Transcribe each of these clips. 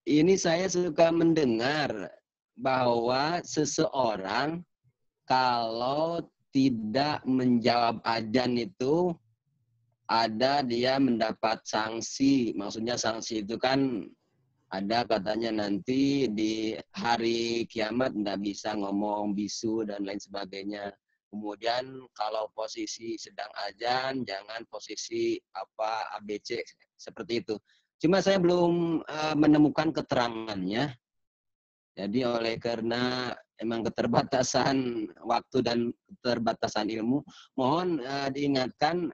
ini saya suka mendengar bahwa seseorang kalau tidak menjawab adzan itu ada dia mendapat sanksi. Maksudnya sanksi itu kan ada katanya nanti di hari kiamat tidak bisa ngomong bisu dan lain sebagainya. Kemudian kalau posisi sedang adzan jangan posisi apa ABC seperti itu. Cuma saya belum menemukan keterangannya. Jadi oleh karena emang keterbatasan waktu dan keterbatasan ilmu, mohon diingatkan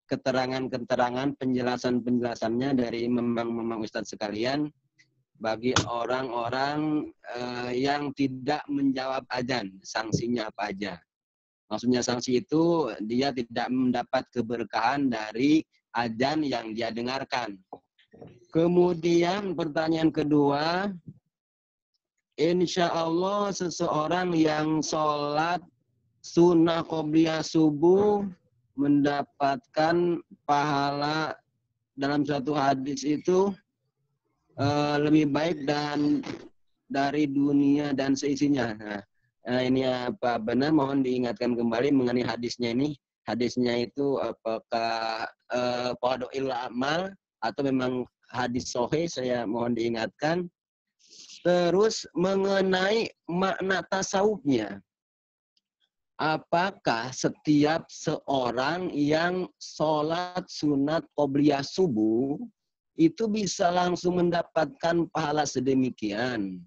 keterangan-keterangan penjelasan-penjelasannya dari memang Ustadz sekalian bagi orang-orang yang tidak menjawab adzan, sanksinya apa aja. Maksudnya sanksi itu dia tidak mendapat keberkahan dari adzan yang dia dengarkan. Kemudian pertanyaan kedua, insya Allah seseorang yang sholat sunnah qobliyah subuh mendapatkan pahala dalam suatu hadis itu lebih baik dan dari dunia dan seisinya. Nah, ini apa benar? Mohon diingatkan kembali mengenai hadisnya ini. Hadisnya itu apakah Fadha'il amal atau memang hadis sahih? Saya mohon diingatkan. Terus mengenai makna tasawufnya. Apakah setiap seorang yang sholat sunat qobliyah subuh itu bisa langsung mendapatkan pahala sedemikian?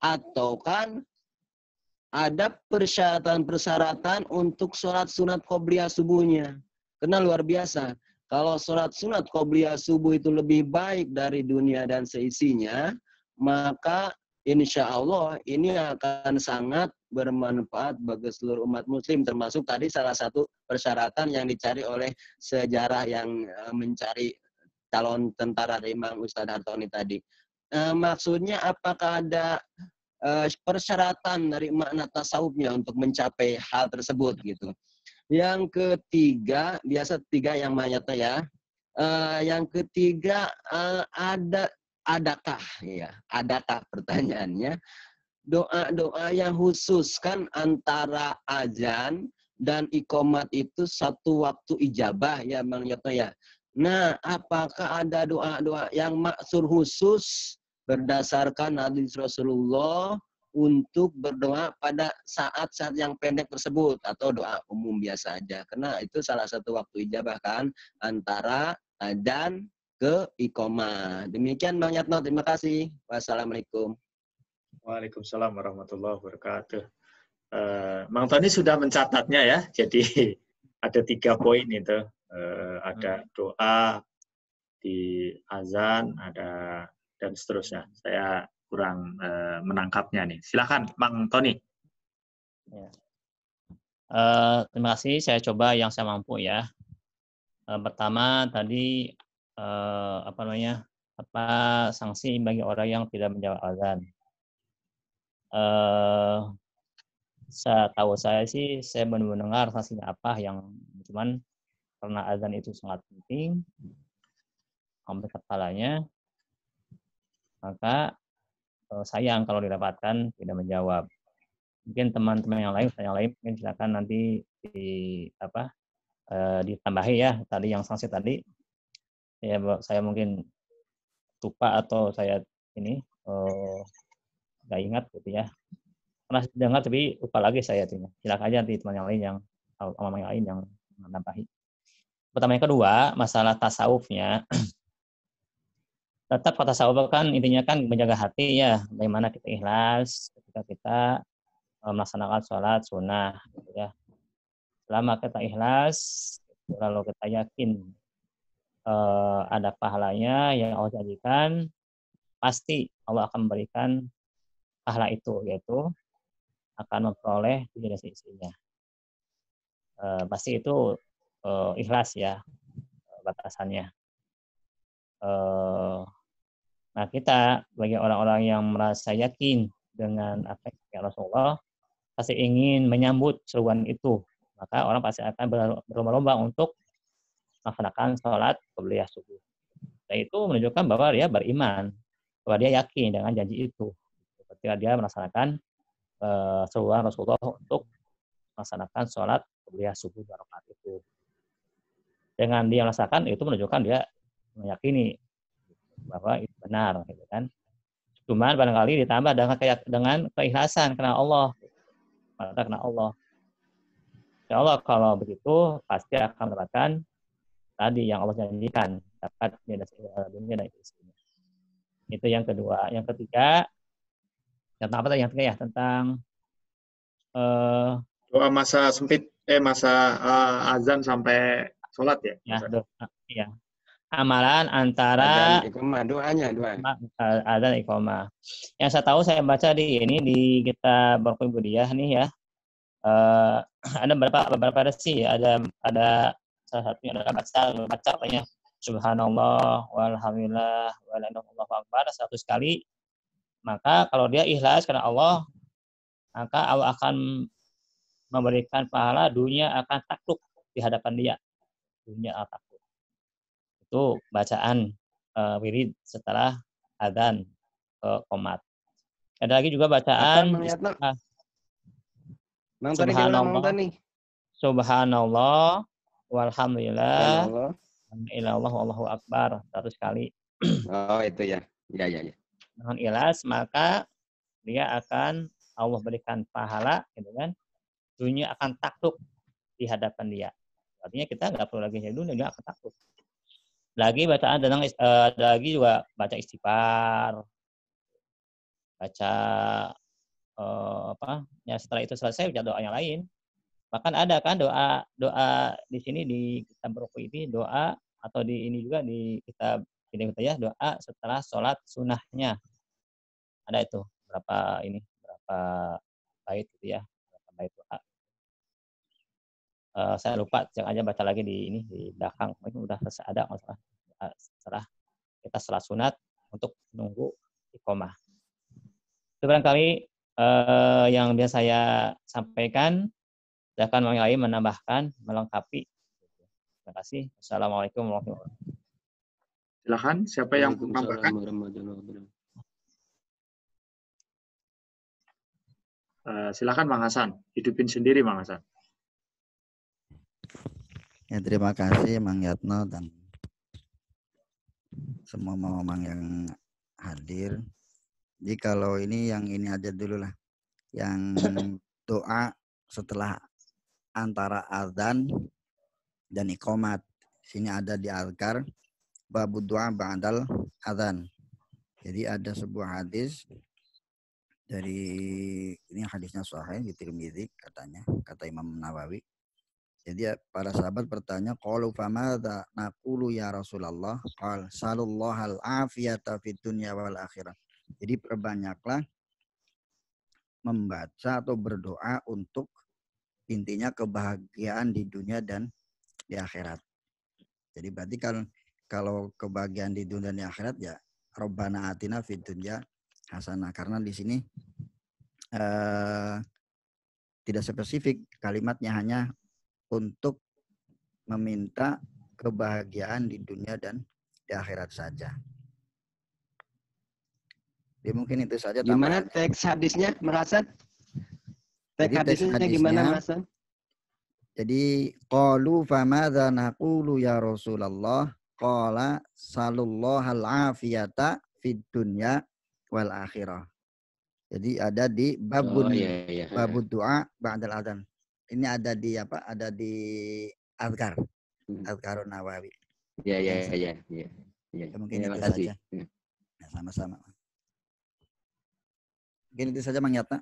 Atau kan ada persyaratan-persyaratan untuk sholat sunat qobliyah subuhnya? Karena luar biasa. Kalau sholat sunat qobliyah subuh itu lebih baik dari dunia dan seisinya, maka insya Allah ini akan sangat bermanfaat bagi seluruh umat muslim, termasuk tadi salah satu persyaratan yang dicari oleh sejarah yang mencari calon tentara dari Imam Ustadz Hartoni tadi. Maksudnya apakah ada persyaratan dari makna tasawufnya untuk mencapai hal tersebut gitu. Yang ketiga, biasa tiga yang mayatnya ya. Yang ketiga adakah ya? Adakah pertanyaannya doa-doa yang khusus kan antara azan dan iqomat itu satu waktu ijabah ya Bang Yoto ya. Nah, apakah ada doa-doa yang maksur khusus berdasarkan hadis Rasulullah untuk berdoa pada saat-saat yang pendek tersebut atau doa umum biasa aja? Karena itu salah satu waktu ijabah kan antara azan ke iqomah. Demikian Bang Yatno, terima kasih. Wassalamualaikum. Waalaikumsalam warahmatullahi wabarakatuh. Mang Tony sudah mencatatnya ya, jadi ada 3 poin itu. Ada doa di azan, ada dan seterusnya. Saya kurang menangkapnya nih. Silakan, Mang Tony. Ya. Terima kasih. Saya coba yang saya mampu ya. Pertama tadi apa sanksi bagi orang yang tidak menjawab azan. Setahu saya sih, saya belum mendengar sanksinya apa yang cuman karena azan itu sangat penting, ambil kepalanya, maka sayang kalau didapatkan tidak menjawab. Mungkin teman-teman yang lain mungkin silakan nanti ditambahi ya tadi yang sanksi tadi. Saya mungkin lupa atau saya ini nggak ingat gitu ya. Pernah dengar tapi lupa lagi saya tuh. Silakan aja nanti teman yang lain yang menambahi. Pertama, yang kedua, masalah tasawufnya. Tetap tasawuf kan intinya kan menjaga hati ya, bagaimana kita ikhlas ketika kita melaksanakan sholat sunnah gitu ya. Selama kita ikhlas, lalu kita yakin ada pahalanya yang Allah janjikan, pasti Allah akan memberikan pahala itu, yaitu akan memperoleh dunia dan seisinya. Pasti itu ikhlas ya batasannya. Nah, kita bagi orang-orang yang merasa yakin dengan apa yang Rasulullah pasti ingin menyambut seruan itu, maka orang pasti akan berlomba-lomba untuk melaksanakan sholat qobliyah subuh. Dan itu menunjukkan bahwa dia beriman bahwa dia yakin dengan janji itu. Ketika dia melaksanakan seruan Rasulullah untuk melaksanakan sholat qobliyah subuh 2 rakaat itu. Dengan dia melaksanakan itu menunjukkan dia meyakini bahwa itu benar, gitu kan. Cuman barangkali ditambah dengan keikhlasan karena Allah, karena Allah. Ya Allah, kalau begitu pasti akan mendapatkan tadi yang Allah janjikan, dapat dunia dan isinya. Itu yang kedua. Yang ketiga, tentang apa tadi? Yang ketiga ya, tentang doa masa sempit, masa azan sampai sholat ya? Iya. Amalan Adzan antara iqamah, doanya. adzan iqamah. Yang saya tahu saya baca di kitab Barqul Budiyah nih ya. Ada beberapa versi, ada salah satunya adalah baca banyak subhanallah walhamdulillah wallahu akbar 100 kali. Maka kalau dia ikhlas karena Allah, maka Allah akan memberikan pahala, dunia akan takluk di hadapan dia. Dunia akan takluk. Itu bacaan wirid setelah adzan qomat. Ada lagi juga bacaan Subhanallah walhamdulillah ilallah wallahu akbar 100 kali. Oh, itu ya. Ya. Dengan ikhlas maka dia akan Allah berikan pahala, gitu kan. Dunia akan takluk di hadapan dia. Artinya kita nggak perlu lagi dunia, dia akan takluk. Lagi bacaan tentang ada lagi juga baca istighfar, baca setelah itu selesai baca doa yang lain. Bahkan ada kan doa di sini di kitab Ruku ini doa, atau di ini juga di kitab ini ya, doa setelah sholat sunnahnya. Ada itu berapa bait gitu ya, berapa bait doa. Saya lupa, cek aja baca lagi di belakang. Mungkin udah selesai, ada masalah setelah kita sholat sunat untuk menunggu iqamah. Itu barangkali yang biasa saya sampaikan. Silakan yang lain menambahkan, melengkapi. Terima kasih. Assalamualaikum warahmatullahi wabarakatuh. Silakan, siapa yang menambahkan? Silakan Mang Hasan, hidupin sendiri Mang Hasan. Ya, terima kasih Mang Yatno dan semua mamang yang hadir. Jadi kalau ini aja dulu lah. Yang doa setelah antara adzan dan iqamat. Sini ada di Al-Azkar bab doa ba'dal adzan. Jadi ada sebuah hadis dari ini hadisnya sahih di Tirmidzi katanya, kata Imam Nawawi. Jadi para sahabat bertanya, qalu famadza naqulu ya Rasulullah? Qal sallallahu al-afiyata fid dunya wal akhirah. Jadi perbanyaklah membaca atau berdoa untuk intinya kebahagiaan di dunia dan di akhirat. Jadi berarti kalau kebahagiaan di dunia dan di akhirat ya Rabbana atina fid dunya hasanah, karena di sini tidak spesifik kalimatnya, hanya untuk meminta kebahagiaan di dunia dan di akhirat saja. Jadi mungkin itu saja. Gimana teks hadisnya, Merasan? Teks hadisnya gimana, Merasan? Jadi qalu famadza naqulu ya Rasulullah? Qala sallallahu al-afiyata fid dunya wal akhirah. Jadi ada di babun babud doa ba'dal adzan. Ini ada di apa? Ada di Azkar. Azkarun Nawawi. Ya. Mungkin itu saja. Ya, sama-sama. Mungkin itu saja Mang Yatna.